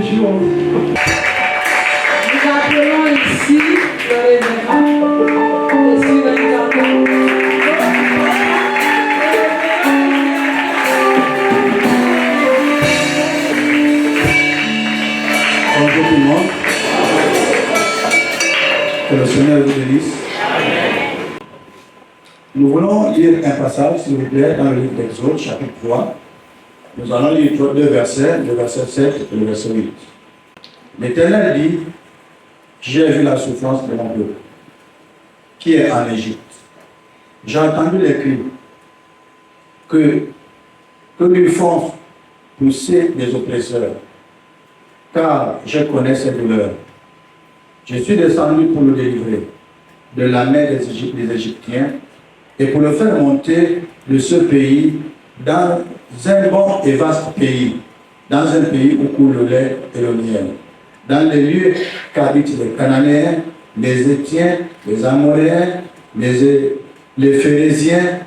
jour. Nous appelons ici le révérend Bonjour tout le monde. Que le Seigneur vous bénisse. Nous voulons lire un passage, s'il vous plaît, dans le livre d'Exode, chapitre 3. Nous allons lire deux versets, le verset 7 et le verset 8. L'Éternel dit, j'ai vu la souffrance de mon peuple, qui est en Égypte. J'ai entendu les cris que lui font pousser des oppresseurs, car je connais ses douleurs. Je suis descendu pour le délivrer de la main des Égyptiens et pour le faire monter de ce pays dans un bon et vaste pays, dans un pays où coule le lait et le miel, dans les lieux qu'habitent les Cananéens, les Étiens, les Amoréens, les Phérésiens,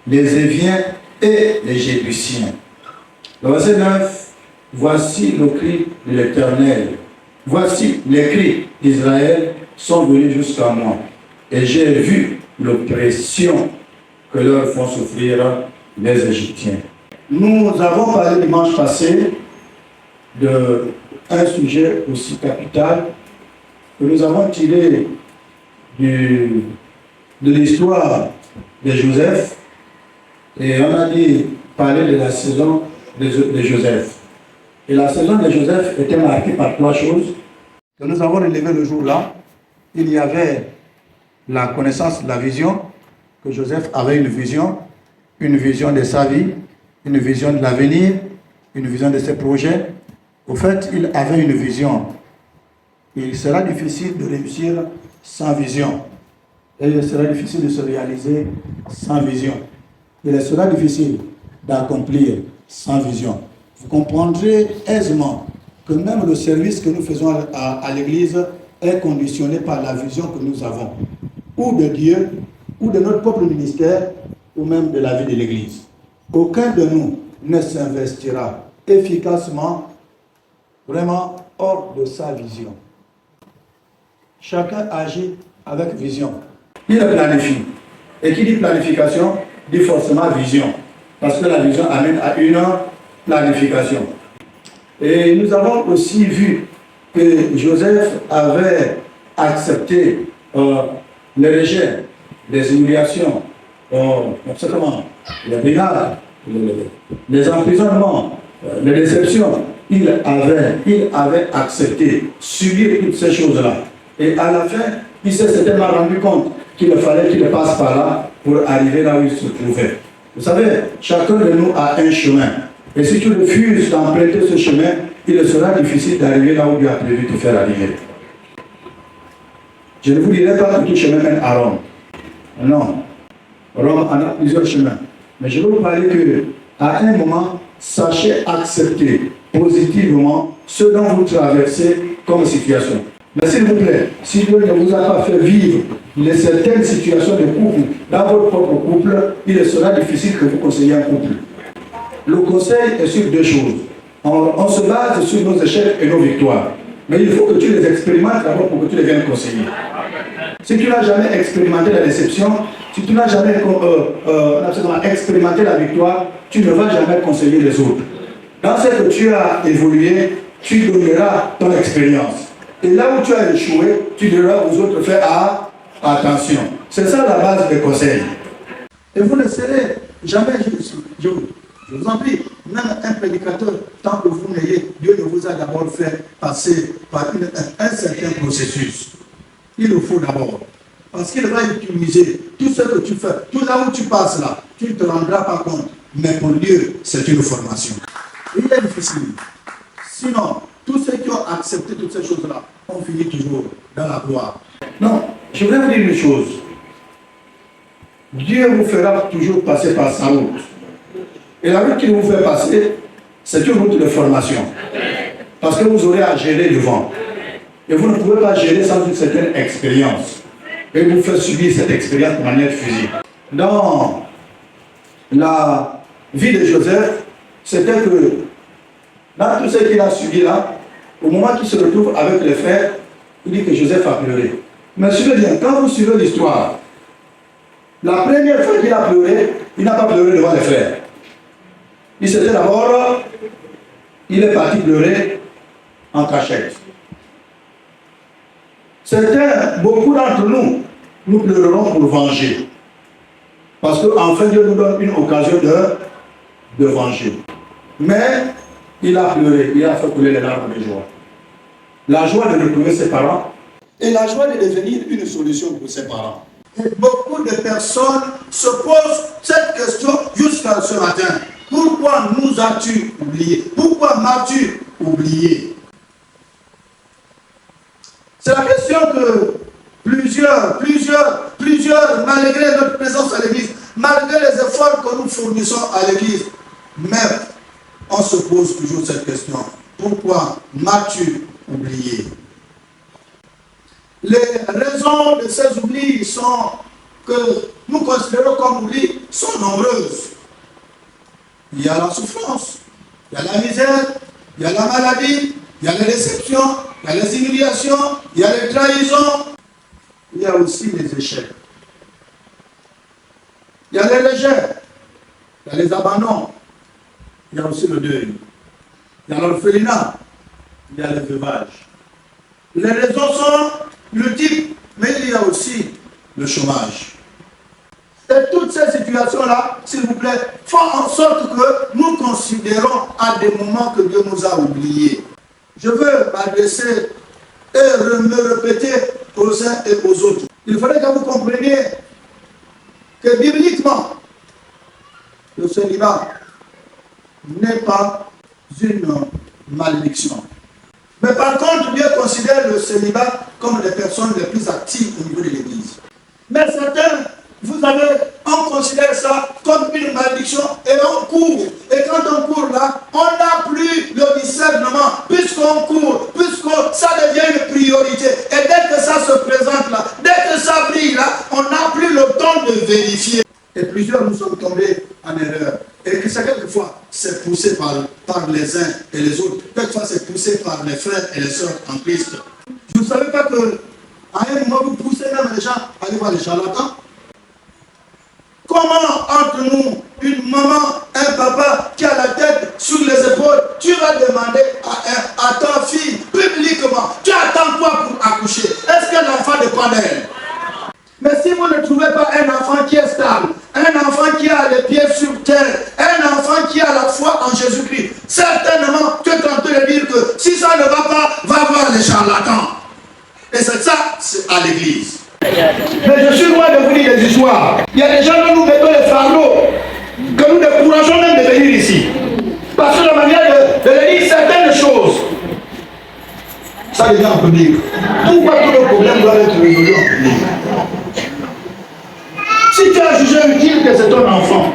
les Éviens et les Jébusiens. Le verset 9, voici le cri de l'Éternel. Voici les cris d'Israël sont venus jusqu'à moi, et j'ai vu l'oppression que leur font souffrir les Égyptiens. Nous avons parlé dimanche passé d'un sujet aussi capital que nous avons tiré de l'histoire de Joseph, et on a dit parler de la saison de Joseph. Et la saison de Joseph était marquée par trois choses que nous avons relevées le jour-là. Il y avait la connaissance de la vision, que Joseph avait une vision de sa vie, une vision de l'avenir, une vision de ses projets. Au fait, il avait une vision. Il sera difficile de réussir sans vision. Et il sera difficile de se réaliser sans vision. Il sera difficile d'accomplir sans vision. Vous comprendrez aisément que même le service que nous faisons à l'Église est conditionné par la vision que nous avons, ou de Dieu, ou de notre propre ministère, ou même de la vie de l'Église. Aucun de nous ne s'investira efficacement, vraiment hors de sa vision. Chacun agit avec vision. Il planifie. Et qui dit planification, dit forcément vision. Parce que la vision amène à une planification. Et nous avons aussi vu que Joseph avait accepté le rejet, les humiliations, les brigades, les emprisonnements, les déceptions. Il avait accepté, subir toutes ces choses-là. Et à la fin, il s'est certainement rendu compte qu'il fallait qu'il passe par là pour arriver là où il se trouvait. Vous savez, chacun de nous a un chemin. Et si tu refuses d'emprunter ce chemin, il sera difficile d'arriver là où Dieu a prévu de te faire arriver. Je ne vous dirai pas que tout chemin mène à Rome. Non. Rome en a plusieurs chemins. Mais je veux vous parler qu'à un moment, sachez accepter positivement ce dont vous traversez comme situation. Mais s'il vous plaît, si Dieu ne vous a pas fait vivre certaines situations de couple dans votre propre couple, il sera difficile que vous conseilliez un couple. Le conseil est sur deux choses. On se base sur nos échecs et nos victoires. Mais il faut que tu les expérimentes d'abord pour que tu deviennes conseiller. Si tu n'as jamais expérimenté la déception, si tu n'as jamais expérimenté la victoire, tu ne vas jamais conseiller les autres. Dans ce que tu as évolué, tu donneras ton expérience. Et là où tu as échoué, tu devras aux autres faire attention. C'est ça la base des conseils. Et vous ne serez jamais, je vous en prie, même un prédicateur, tant que vous n'ayez, Dieu ne vous a d'abord fait passer par un certain processus. Il le faut d'abord. Parce qu'il va utiliser tout ce que tu fais, tout là où tu passes là, tu ne te rendras pas compte. Mais pour Dieu, c'est une formation. Il est difficile. Sinon, tous ceux qui ont accepté toutes ces choses-là ont fini toujours dans la gloire. Non, je voudrais vous dire une chose. Dieu vous fera toujours passer par sa route. Et la route qu'il vous fait passer, c'est une route de formation. Parce que vous aurez à gérer le vent. Et vous ne pouvez pas gérer sans une certaine expérience. Et vous faites subir cette expérience de manière physique. Dans la vie de Joseph, c'était que dans tout ce qu'il a subi là, Au moment qu'il se retrouve avec les frères, il dit que Joseph a pleuré. Mais suivez bien, quand vous suivez l'histoire, la première fois qu'il a pleuré, il n'a pas pleuré devant les frères. Il s'était d'abord, il est parti pleurer en cachette. Certains, beaucoup d'entre nous, nous pleurerons pour venger. Parce qu'enfin Dieu nous donne une occasion de venger. Mais il a pleuré, il a fait couler les larmes de joie. La joie de retrouver ses parents et la joie de devenir une solution pour ses parents. Et beaucoup de personnes se posent cette question jusqu'à ce matin. Pourquoi nous as-tu oublié? Pourquoi m'as-tu oublié? C'est la question que plusieurs, malgré notre présence à l'église, malgré les efforts que nous fournissons à l'église, même on se pose toujours cette question. Pourquoi m'as-tu oublié? Les raisons de ces oublis que nous considérons comme oublis sont nombreuses. Il y a la souffrance, il y a la misère, il y a la maladie, il y a les déceptions, il y a les humiliations, il y a les trahisons, il y a aussi les échecs. Il y a les légers, il y a les abandons, il y a aussi le deuil, il y a l'orphelinat, il y a le veuvage. Les raisons sont multiples, mais il y a aussi le chômage. Et toutes ces situations-là, s'il vous plaît, font en sorte que nous considérons à des moments que Dieu nous a oubliés. Je veux m'adresser et me répéter aux uns et aux autres. Il faudrait que vous compreniez que bibliquement, le célibat n'est pas une malédiction. Mais par contre, Dieu considère le célibat comme les personnes les plus actives au niveau de l'Église. Mais certains, on considère ça comme une malédiction et on court. Et quand on court là, on n'a plus le discernement. Puisqu'on court, puisque ça devient une priorité. Et dès que ça se présente là, dès que ça brille là, on n'a plus le temps de vérifier. Et plusieurs nous sommes tombés en erreur. Et que ça, quelquefois, c'est poussé par les uns et les autres. Quelquefois, c'est poussé par les frères et les sœurs en Christ. Vous ne savez pas que à un moment, vous poussez même les gens à aller voir les charlatans? Comment entre nous, une maman, un papa qui a la tête sur les épaules, tu vas demander à ta fille publiquement, tu attends quoi pour accoucher? Est-ce que l'enfant dépend d'elle? Mais si vous ne trouvez pas un enfant qui est stable, un enfant qui a les pieds sur terre, un enfant qui a la foi en Jésus-Christ, certainement tu es en train de dire que si ça ne va pas, va voir les charlatans. Et c'est ça, c'est à l'église. Mais je suis loin de vous dire des histoires. Il y a des gens dont nous mettons les fardeaux, que nous décourageons même de venir ici. Parce que la manière de leur dire certaines choses, ça devient en public. Pourquoi tous nos problèmes doivent être résolus en public? Si tu as jugé utile que c'est ton enfant,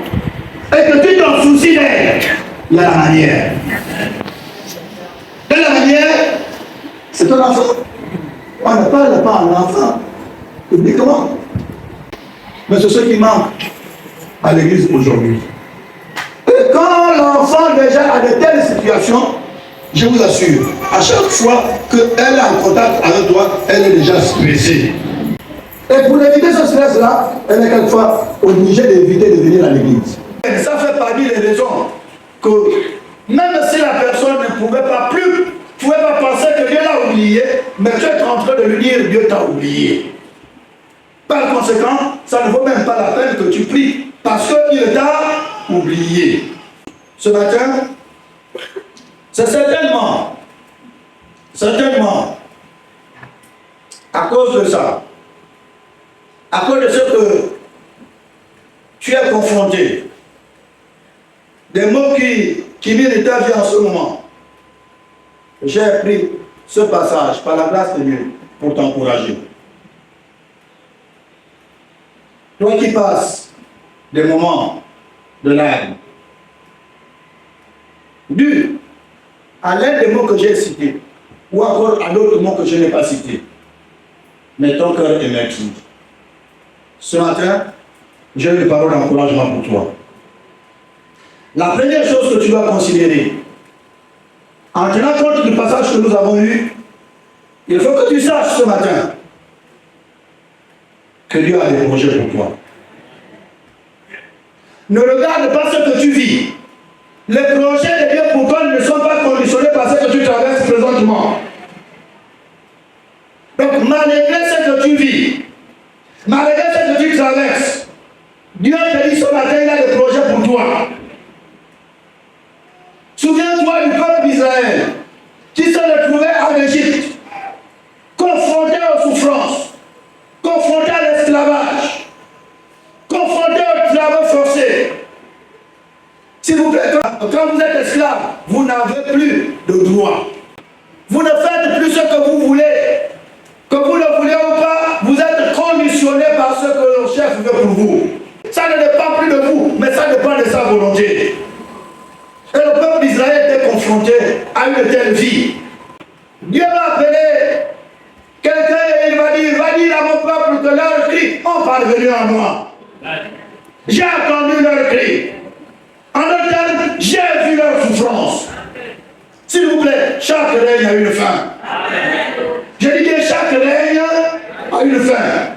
et que tu t'en soucies d'elle, il y a la manière. De la manière, c'est ton enfant. On ne parle pas en enfant publiquement. Mais c'est ce qui manque à l'église aujourd'hui. Et quand l'enfant déjà a de telles situations, je vous assure, à chaque fois qu'elle est en contact avec toi, elle est déjà stressée. Et pour éviter ce stress-là, elle est quelquefois obligée d'éviter de venir à l'église. Ça fait partie des raisons que même si la personne ne pouvait pas penser que Dieu l'a oublié, mais tu es en train de lui dire Dieu t'a oublié. Par conséquent, ça ne vaut même pas la peine que tu pries, parce qu'il t'a oublié. Ce matin, c'est certainement, à cause de ça, à cause de ce que tu es confronté, des mots qui mirent ta vie en ce moment. J'ai pris ce passage par la grâce de Dieu pour t'encourager. Toi qui passes des moments de larmes, dû à l'un des mots que j'ai cités, ou encore à d'autres mots que je n'ai pas cités, mais ton cœur est meurtri. Ce matin, j'ai une parole d'encouragement pour toi. La première chose que tu dois considérer, En tenant compte du passage que nous avons eu, il faut que tu saches ce matin que Dieu a des projets pour toi. Ne regarde pas ce que tu vis. Les projets de Dieu pour toi ne sont pas conditionnés par ce que tu traverses présentement. Donc, malgré ce que tu vis, malgré ce que tu traverses, Dieu te dit ce matin, il a des projets pour toi. Souviens-toi du peuple d'Israël qui se retrouvait en Égypte, confronté aux souffrances, confronté à l'esclavage, confronté aux travaux forcés. S'il vous plaît, quand vous êtes esclave, vous n'avez plus de droit. Vous ne faites plus ce que vous voulez. Que vous le voulez ou pas, vous êtes conditionné par ce que le chef veut pour vous. Ça ne dépend plus de vous, mais ça dépend de sa volonté. Et le peuple d'Israël était confronté à une telle vie. Dieu va appeler quelqu'un et il va dire à mon peuple que leurs cris ont parvenu à moi. J'ai entendu leurs cris. En d'autres termes, j'ai vu leur souffrance. S'il vous plaît, chaque règne a une fin. Je dis bien chaque règne a une fin.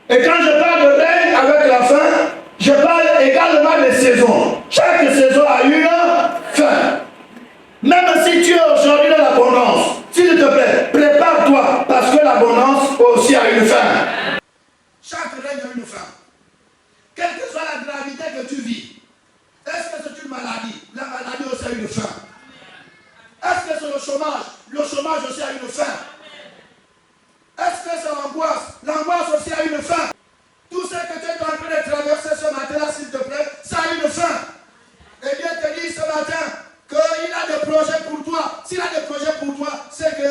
Et quand je parle de règne avec la fin, je parle également des saisons. Chaque saison a une fin. Même si tu es aujourd'hui dans l'abondance, s'il te plaît, prépare-toi parce que l'abondance aussi a une fin. Chaque règne a une fin. Quelle que soit la gravité que tu vis, est-ce que c'est une maladie? La maladie aussi a une fin. Est-ce que c'est le chômage? Le chômage aussi a une fin. Est-ce que c'est l'angoisse? L'angoisse aussi a une fin. Tout ce que tu es en train de traverser ce matin-là, s'il te plaît, ça a une fin. Et Dieu te dit ce matin qu'il a des projets pour toi. S'il a des projets pour toi, c'est que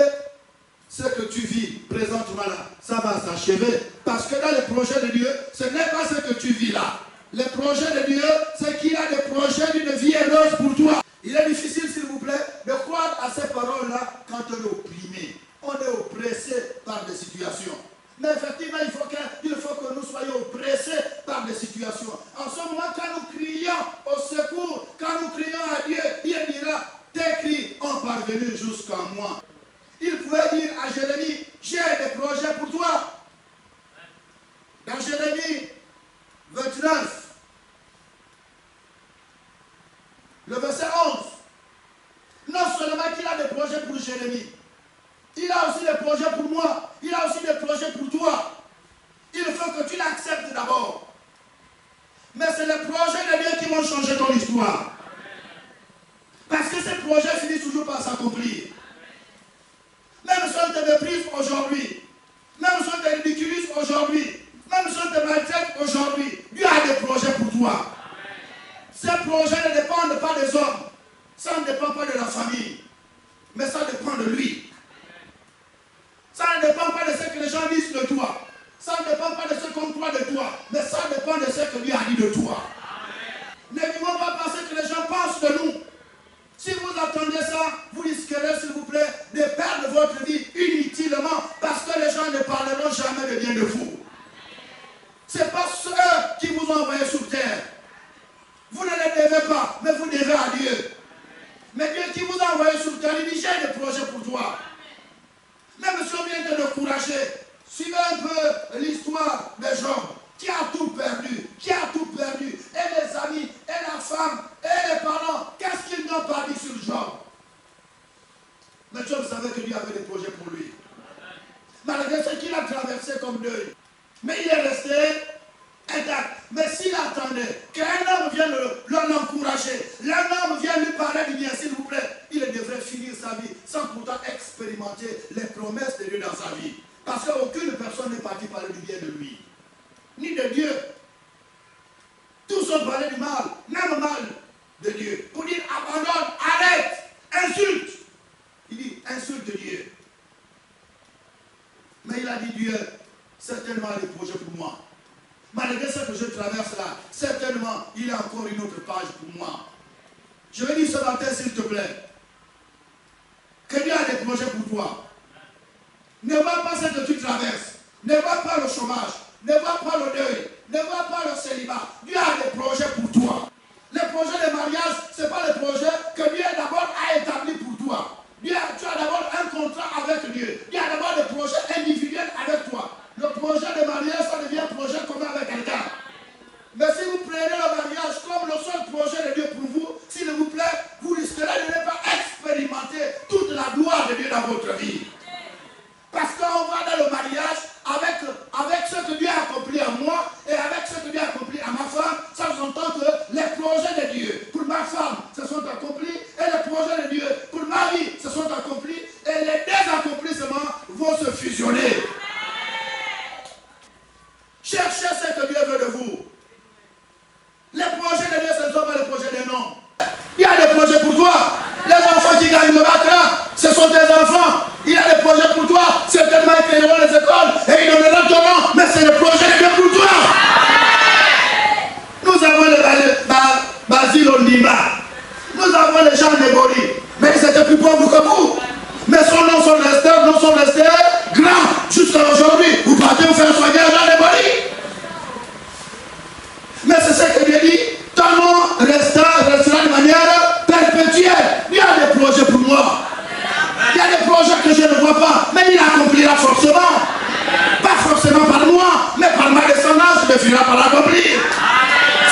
ce que tu vis présentement là, ça va s'achever. Parce que dans les projets de Dieu, ce n'est pas ce que tu vis là. Les projets de Dieu, c'est qu'il a des projets d'une vie heureuse pour toi. Il est difficile, s'il vous plaît, de croire à ces paroles-là quand on est opprimé. On est oppressé par des situations. Mais effectivement, il faut que nous soyons oppressés par des situations. En ce moment, quand nous crions au secours, quand nous crions à Dieu, Dieu dira, tes cris ont parvenu jusqu'à moi. Il pouvait dire à Jérémie, j'ai des projets pour toi. Dans Jérémie 29, le verset 11, non seulement qu'il a des projets pour Jérémie, il a aussi des projets pour moi, il a aussi des projets pour toi. Il faut que tu l'acceptes d'abord. Mais c'est les projets de Dieu qui vont changer ton histoire. Parce que ces projets finissent toujours par s'accomplir. Même si on te méprise aujourd'hui, même si on te ridiculise aujourd'hui, même si on te maltraite aujourd'hui, Dieu a des projets pour toi. Ces projets ne dépendent pas des hommes, ça ne dépend pas de la famille, mais ça dépend de lui. Ça ne dépend pas de ce que les gens disent de toi. Ça ne dépend pas de ce qu'on croit de toi, mais ça dépend de ce que Dieu a dit de toi. Ne vivons pas par ce que les gens pensent de nous. Si vous attendez ça, vous risquerez, s'il vous plaît, de perdre votre vie inutilement parce que les gens ne parleront jamais de bien de vous. Ce n'est pas ceux qui vous ont envoyé sur terre. Vous ne les devez pas, mais vous devez à Dieu. Mais Dieu qui vous a envoyé sur terre, il dit, j'ai des projets pour toi. Même si on vient te décourager, suivez un peu l'histoire des gens qui a tout perdu, et les amis, et la femme, et les parents, qu'est-ce qu'ils n'ont pas dit sur Job? Mais Job savait que Dieu avait des projets pour lui. Malgré ce qu'il a traversé comme deuil. Mais il est resté intact. Mais s'il attendait qu'un homme vienne l'encourager, l'un homme vienne lui parler du bien, s'il vous plaît, il devrait finir sa vie sans pourtant expérimenter les promesses de Dieu dans sa vie. Parce qu'aucune personne n'est partie parler du bien de lui, ni de Dieu. Tous ont parlé du mal, même mal de Dieu. Pour dire abandonne, arrête, insulte. Il dit insulte Dieu. Mais il a dit Dieu, certainement des projets pour moi. Malgré ce que je traverse là, certainement il y a encore une autre page pour moi. Je vais dire ce matin, s'il te plaît, que Dieu a des projets pour toi. Ne vois pas ce que tu traverses. Ne vois pas le chômage. Ne vois pas le deuil. Ne vois pas le célibat. Dieu a des projets pour toi. Les projets de mariage, ce n'est pas les projets que Dieu d'abord a établis Tu as d'abord un contrat avec Dieu. Il y a d'abord des projets individuels avec toi. Le projet de mariage, ça devient un projet commun avec quelqu'un. Mais si vous prenez le mariage comme le seul projet de Dieu pour vous, s'il vous plaît, vous risquerez de ne pas expérimenter toute la gloire de Dieu dans votre vie. Parce qu'on va dans le mariage avec ce que Dieu a accompli à moi et avec ce que Dieu a accompli à ma femme, ça s'entend que les projets de Dieu pour ma femme se sont accomplis et les projets de Dieu pour ma vie se sont accomplis et les deux accomplissements vont se fusionner. Cherchez ce que Dieu veut de vous. Les projets de Dieu, ce ne sont pas les projets des noms. Il y a des projets pour toi. Les enfants qui gagnent le bac là, ce sont tes enfants. Il y a des projets pour toi. Certainement, ils créeront les écoles et ils donneront ton nom. Mais c'est le projet de Dieu pour toi. Nous avons le Basile Ondimba. Nous avons les gens de Bori. Mais ils étaient plus pauvres que vous. Mais son nom sont restés grands jusqu'à aujourd'hui. Vous partez vous faire soigner les gens de Bori. Mais c'est ce que Dieu dit. Ton nom restera de manière perpétuelle. Il y a des projets pour moi. Il y a des projets que je ne vois pas, mais il accomplira forcément. Pas forcément par moi, mais par ma descendance, il me finira par l'accomplir.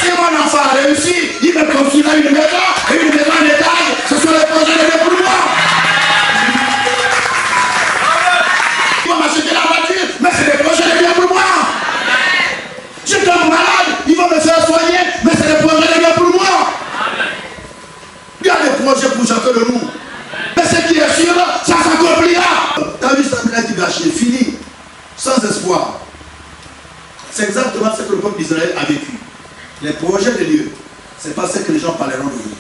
Si mon enfant a réussi, il me construira une maison, et une maison en étage, ce sont les projets de Dieu pour moi. Il va m'acheter la voiture, mais c'est des projets de Dieu pour moi. Je tombe malade, ils vont me faire soigner, mais c'est des projets de Dieu pour moi. Il y a des projets pour chacun de nous. Mais ce qui est sûr, ça s'accomplira. Ta vie semble être gâchée, finie, sans espoir. C'est exactement ce que le peuple d'Israël a vécu. Les projets de Dieu, ce n'est pas ce que les gens parleront de vous.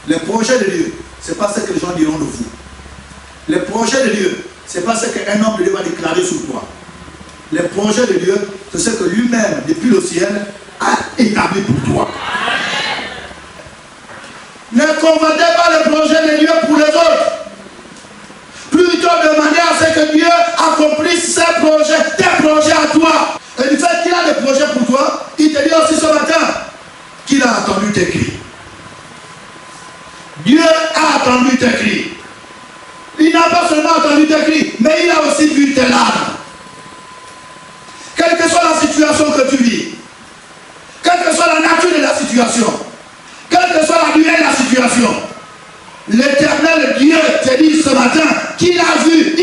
Les projets de Dieu, ce n'est pas ce que les gens diront de vous. Les projets de Dieu, ce n'est pas ce qu'un homme de Dieu va déclarer sur toi. Les projets de Dieu, c'est ce que lui-même, depuis le ciel, a établi pour toi. Ne convoitez pas les projets de Dieu pour les autres. Plutôt demandez à ce que Dieu accomplisse ses projets, tes projets à toi. Et du fait qu'il a des projets pour toi, il te dit aussi ce matin qu'il a attendu tes cris. Dieu a attendu tes cris. Il n'a pas seulement attendu tes cris, mais il a aussi vu tes larmes. Quelle que soit la situation que tu vis, quelle que soit la nature de la situation, quelle que soit la durée de la situation, l'Éternel Dieu te dit ce matin qu'il a vu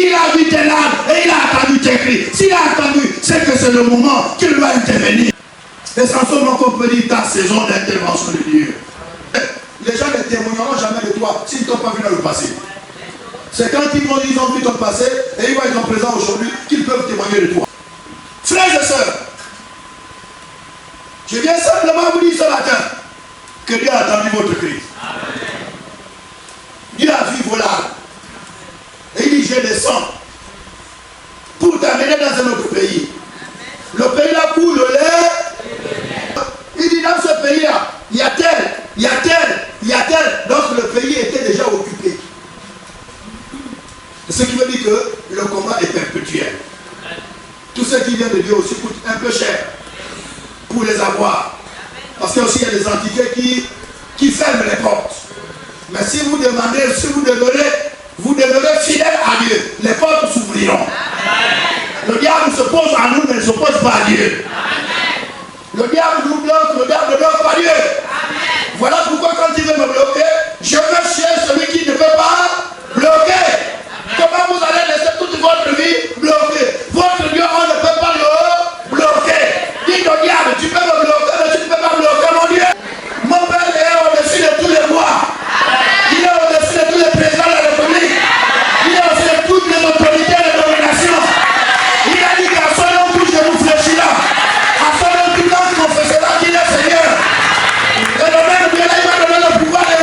tes larmes et il a attendu tes cris. S'il a attendu, c'est que c'est le moment qu'il doit intervenir. Et sans ce moment qu'on peut dire ta saison d'intervention de Dieu. Les gens ne témoigneront jamais de toi s'ils ne t'ont pas vu dans le passé. C'est quand ils ont vu ton passé et ils voient ton présent aujourd'hui qu'ils peuvent témoigner de toi. Frères et sœurs, je viens simplement vous dire ce matin que Dieu a attendu votre cri. Dieu a vu vos larmes. Et il dit, je descends pour t'amener dans un autre pays. Le pays là où le lait. Il dit, dans ce pays-là, il y a tel, il y a tel, il y a tel. Donc le pays était déjà occupé. Ce qui veut dire que le combat est perpétuel. Tout ce qui vient de Dieu aussi coûte un peu cher pour les avoir. Parce qu'il y a des entités qui ferment les portes. Mais si vous demandez, si vous demeurez fidèle à Dieu, les portes s'ouvriront. Le diable s'oppose à nous, mais ne s'oppose pas à Dieu. Le diable nous bloque, le diable ne bloque pas Dieu. Voilà pourquoi quand il veut me bloquer, je veux chez celui qui ne peut pas bloquer. Comment vous allez laisser toute votre vie bloquée? Votre Dieu, on ne peut pas le bloquer. Dites au diable, tu peux me bloquer, mais tu ne peux pas bloquer mon Dieu. Mon Père est au-dessus de tous les rois. Il est au-dessus de tous les présidents de la République. Il est au-dessus de toutes les autorités de domination. Il a dit qu'à son nom tout genou fléchira. À son nom tout langue confessera qu'il est Seigneur. Et le même Dieu là, il va donner le pouvoir de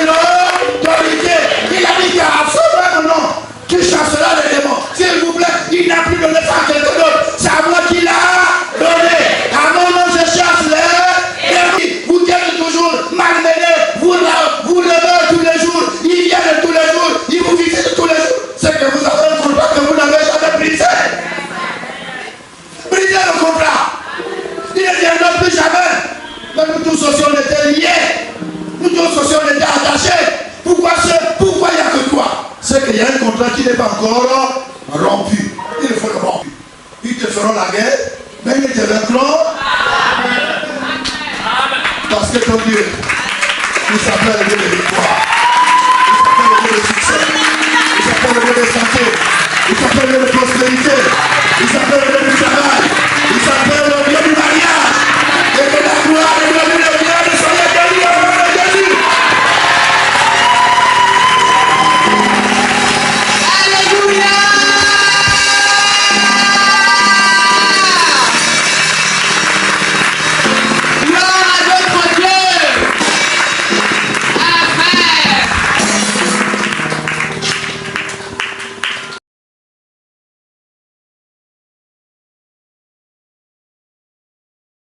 encore rompu. Il faut le rompre. Ils te feront la guerre, mais ils te vaincront. Parce que ton Dieu, il s'appelle le Dieu de victoire. Il s'appelle le Dieu de succès. Il s'appelle le Dieu de santé. Il s'appelle le Dieu de prospérité. Il s'appelle le Dieu du travail.